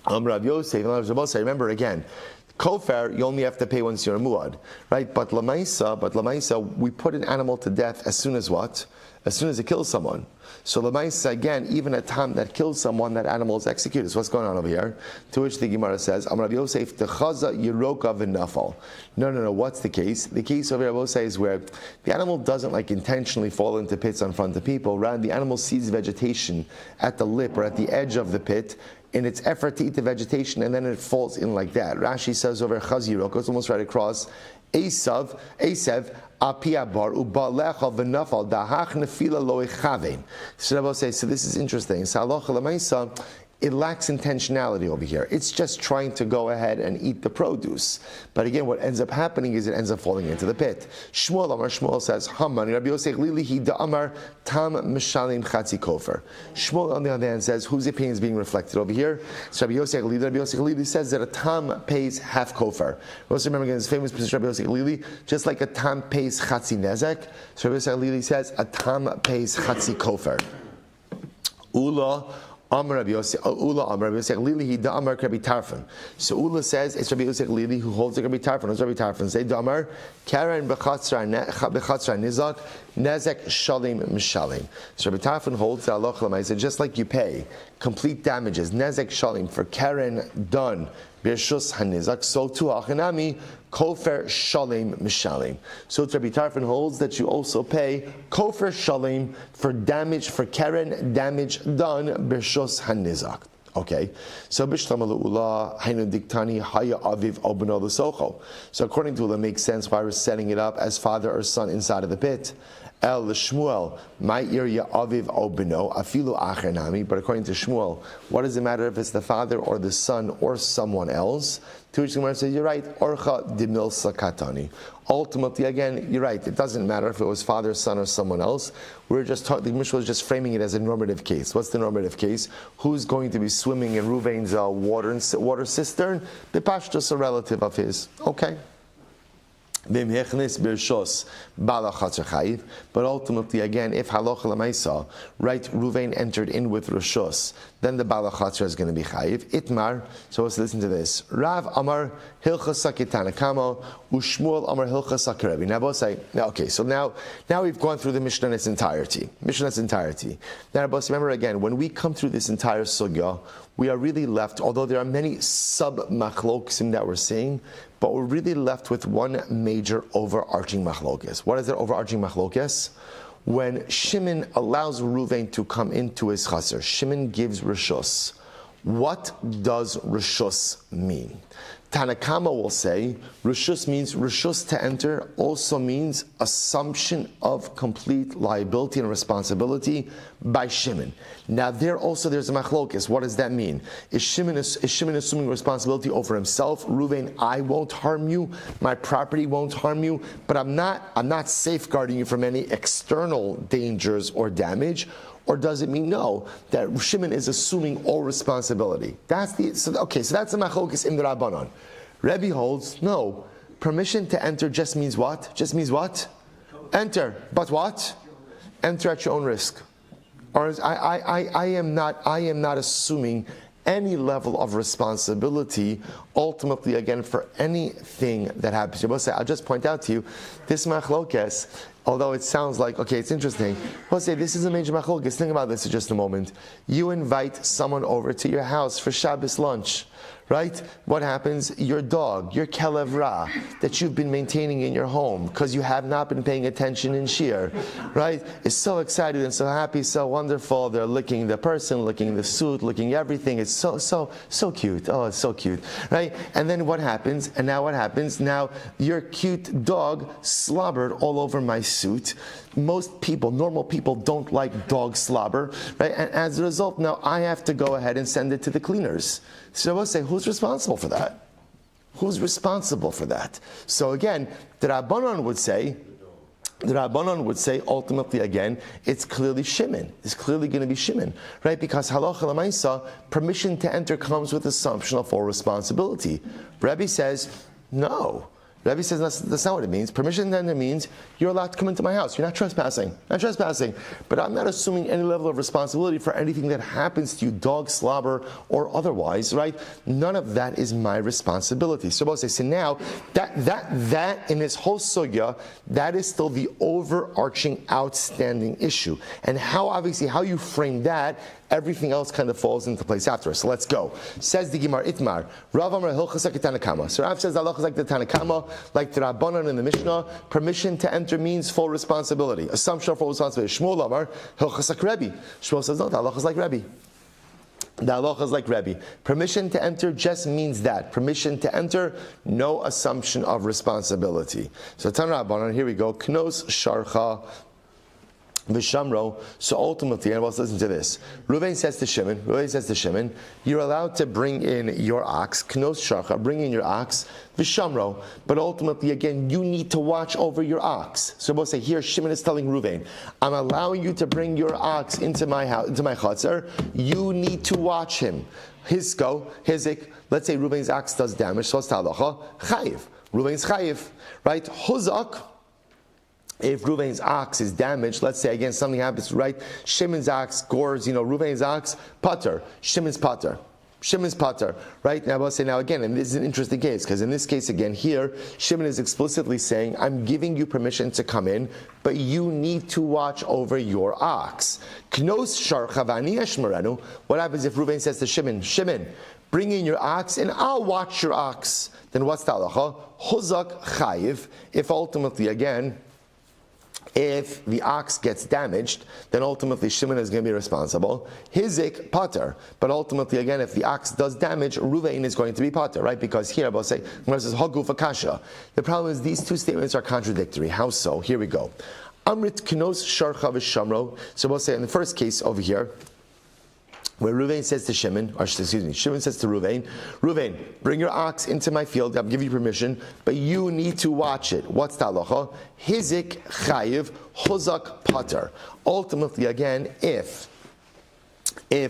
Rav Yosef, remember again, kofar, you only have to pay once you're a muad, right? But lamaisa, we put an animal to death as soon as what? As soon as it kills someone. So lamaisa, again, even a tam that kills someone, that animal is executed. So what's going on over here? To which the Gemara says, Rav Yosef, techaza yiroka v'nafal. No, what's the case? The case over here, Rav Yosef, is where the animal doesn't like intentionally fall into pits in front of people. Rather, the animal sees vegetation at the lip or at the edge of the pit, in its effort to eat the vegetation, and then it falls in like that. Rashi says over Chaziroko, it's almost right across, Esav, Apiabar, Ubalecha v'nafal, Dahach nefila lo echavein. So Rabbi says, so this is interesting. Salocha l'maisa, it lacks intentionality over here. It's just trying to go ahead and eat the produce. But again, what ends up happening is it ends up falling into the pit. Shmuel says, Haman, Rabbi Yosef Lili hi da'amar tam mishalim chatzi kofer. Shmuel on the other hand says, whose opinion is being reflected over here? So Rabbi Yosef Lili says that a tam pays half kofer. Also remember again, this famous position Rabbi Yosef Lili, just like a tam pays chatzi nezek. So Rabbi Yosef Lili says a tam pays chatzi kofer. Ula Amar Rabbi Yosef, Ula Amar Rabbi Yosef Lili, he da Amar Rabbi Tarfon. So Ula says it's Rabbi Yosef Lili who holds the Rabbi Tarfon. Who's Rabbi Tarfon? Say da Amar Karen bechatzra nizak nezek shalim mishalim. So Rabbi Tarfon holds the halacha l'maaseh, just like you pay complete damages nezek shalim for Karen done b'reshus hanizak, so too achanami kofer shalim mishalim. So Rabbi Tarfon holds that you also pay kofer shalim for damage, for Karen damage done b'reshus hanizak. Okay, so Bishlam Ula Hainu Diktani Haya Aviv Obno L'Socho. So according to Ula, it makes sense why we're setting it up as father or son inside of the pit. El Shmuel, Ma'ir Aviv O Beno, Afilu Acher Nami. But according to Shmuel, what does it matter if it's the father or the son or someone else? To which the Gemara says, you're right, Orcha Dimil Sakatani. Ultimately, again, you're right. It doesn't matter if it was father, son, or someone else. We're just the Mishnah was just framing it as a normative case. What's the normative case? Who's going to be swimming in Ruvain's water cistern? The Pashtus, a relative of his. Okay. But ultimately, again, if halacha l'maisa, right, Ruvain entered in with rishus, then the Bala Chatzar is going to be chayiv. Itmar, so let's listen to this. Rav Amar Hilchas Sakitana Kamo, Ushmuel Amar Hilchas Sakirebi. Now both say, okay, so now we've gone through the Mishnah in its entirety. Now both remember again, when we come through this entire sugya, we are really left, although there are many sub-machloksim that we're seeing, but we're really left with one major overarching machlokes. What is that overarching machlokes? When Shimon allows Ruvain to come into his chaser, Shimon gives rishus. What does rishus mean? Tanakama will say, rishus means, rishus to enter also means assumption of complete liability and responsibility by Shimon. Now there's a machlokes. What does that mean? Is Shimon assuming responsibility over himself? Ruvain, I won't harm you, my property won't harm you, but I'm not safeguarding you from any external dangers or damage? Or does it mean no, that Shimon is assuming all responsibility? So that's the machlokes in the Rabbanon. Rebbe holds, no, permission to enter just means what? Enter. But what? Enter at your own risk. Or I am not assuming any level of responsibility, ultimately, again, for anything that happens. I'll just point out to you, this machlokes, although it sounds like, okay, it's interesting. I'll say this is a major machlokes. Think about this for just a moment. You invite someone over to your house for Shabbos lunch, right? What happens? Your dog, your kelev ra, that you've been maintaining in your home because you have not been paying attention in shir, right? Is so excited and so happy, so wonderful. They're licking the person, licking the suit, licking everything. It's so cute. Oh, it's so cute, right? And then what happens? And now what happens? Now your cute dog slobbered all over my suit. Most people, normal people, don't like dog slobber, right? And as a result, now I have to go ahead and send it to the cleaners. So I'll say, who's responsible for that? Who's responsible for that? So again, the Rabbanon would say, ultimately again, it's clearly Shimon. It's clearly going to be Shimon, right? Because halacha l'maisa, permission to enter comes with assumption of full responsibility. Rebbe says, no. Rebbe says that's not what it means. Permission to enter means you're allowed to come into my house. You're not trespassing. But I'm not assuming any level of responsibility for anything that happens to you, dog slobber or otherwise, right? None of that is my responsibility. So both say, so now that in this whole sugya, that is still the overarching, outstanding issue. And how you frame that, everything else kind of falls into place after. So let's go. Says the Gemara Itmar, Rav Amar Hilchas Tanakama. So Rav says the halacha is like the Tanakama, like the Rabbanon in the Mishnah. Permission to enter means full responsibility. Assumption of full responsibility. Shmuel Amar Hilchas Rebbe. Shmuel says no, the halacha is like Rebbe. The halacha is like Rebbe. Permission to enter just means that. Permission to enter, no assumption of responsibility. So Tan Rabbanon, here we go. Knos Sharcha Vishamro. So ultimately, and let's listen to this. Ruvain says to Shimon, you're allowed to bring in your ox, Knos Sharcha, bring in your ox, Vishamro. But ultimately, again, you need to watch over your ox. So both say here, Shimon is telling Ruvain, I'm allowing you to bring your ox into my house, into my chatzar. You need to watch him. Hizik. Let's say Ruvain's ox does damage. So what's the halacha? Chayiv. Ruvain's chayiv, right? Huzak. If Ruvain's ox is damaged, let's say again something happens, right? Shimon's ox gores, Ruvain's ox, pater. Shimon's pater, right? Now I'll say now again, and this is an interesting case, because in this case again here, Shimon is explicitly saying, I'm giving you permission to come in, but you need to watch over your ox. Knos sharchavani eshmerenu. What happens if Ruvain says to Shimon, bring in your ox and I'll watch your ox? Then what's the halacha? Huzak chayiv. If ultimately again, if the ox gets damaged, then ultimately Shimon is going to be responsible. Hizik pater, but ultimately again, if the ox does damage, Ruvain is going to be pater, right? Because here, I'll say, says Haguf Akasha. The problem is these two statements are contradictory. How so? Here we go. Amrit Knos Sharcha V'Shamro. So we'll say in the first case over here, where Ruvain says to Shimon, or excuse me, Shimon says to Ruvain, Ruvain, bring your ox into my field, I'll give you permission, but you need to watch it. What's the halacha? Hizik chayiv, hozak pater. Ultimately, again, if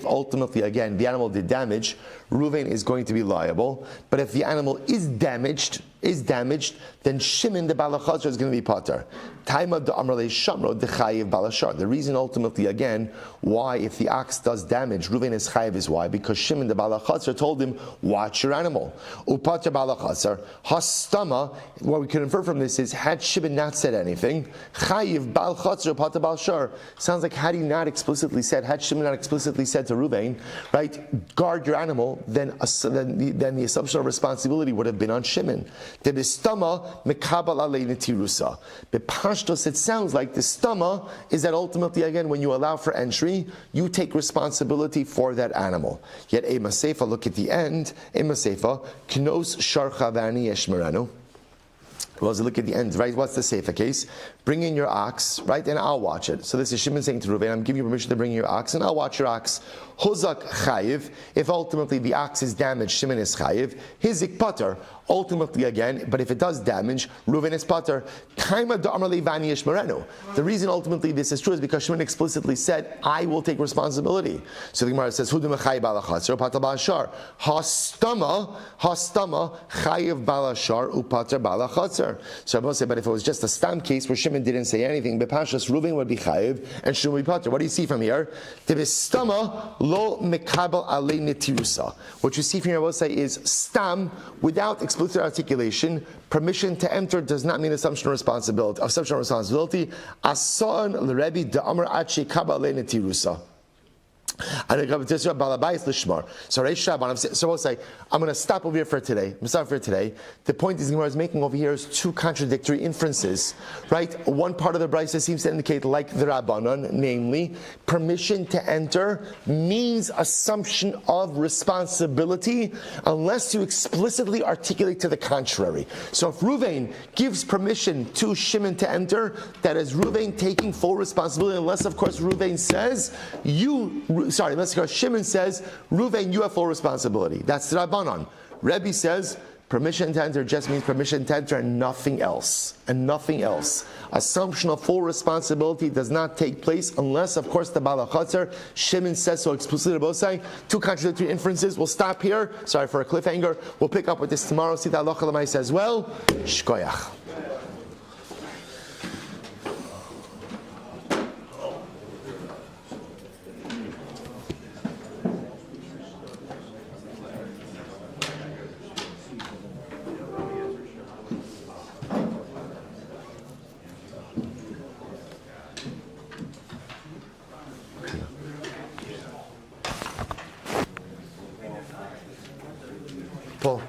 ultimately, again, the animal did damage, Ruvain is going to be liable. But if the animal is damaged, then Shimon the balachazar is going to be pater. The reason ultimately, again, why if the ox does damage, Ruvain is chayiv is why? Because Shimon the balachazar told him, watch your animal. Upater balachazar, hastama, what we can infer from this is, had Shimon not said anything, chayiv balachazar upater balashar, sounds like had Shimon not explicitly said to Ruvain, right, guard your animal, then the assumption of responsibility would have been on Shimon. The bistama mekabal alei netirusa. Bepashtos, it sounds like the stama is that ultimately, again, when you allow for entry, you take responsibility for that animal. Yet ema seifa, look at the end. Ema seifa knos sharcha v'ani yeshmerenu. Well, as you look at the end, right? What's the safer case? Bring in your ox, right? And I'll watch it. So this is Shimon saying to Ruvain, I'm giving you permission to bring in your ox, and I'll watch your ox. Hozak chayiv. If ultimately the ox is damaged, Shimon is chayiv. Hizik pater. Ultimately, again, but if it does damage, Ruvain is pater. Kaima da'amar le'vani yishmerenu. The reason ultimately this is true is because Shimon explicitly said, I will take responsibility. So the Gemara says, Hudu mechayiv balachazar, pater balashar. Hastama, chayiv balashar, upater balachazar. So I will say, but if it was just a stam case where Shimon didn't say anything, Bepashas Ruvain would be chayiv and Shimon would be pater. What do you see from here? Tebistama lo mekabel alei netirusa. What you see from here, I will say, is stam without explicit articulation. Permission to enter does not mean assumption of responsibility. Asan l'Rebbe da'amar achi kabel alei netirusa. So we'll say, I'm going to stop over here for today. The point is, Gemara is making over here is two contradictory inferences, right? One part of the brisa seems to indicate, like the Rabbanon, namely, permission to enter means assumption of responsibility unless you explicitly articulate to the contrary. So if Ruvain gives permission to Shimon to enter, that is Ruvain taking full responsibility, unless, of course, Ruvain says, let's go. Shimon says, Ruvain, you have full responsibility. That's the Rabbanon. Rebbe says, permission to enter just means permission to enter and nothing else. Assumption of full responsibility does not take place unless, of course, the balachazar. Shimon says so explicitly. Both saying two contradictory inferences. We'll stop here. Sorry for a cliffhanger. We'll pick up with this tomorrow. See the halacha l'mais as well. Shkoyach. Paul.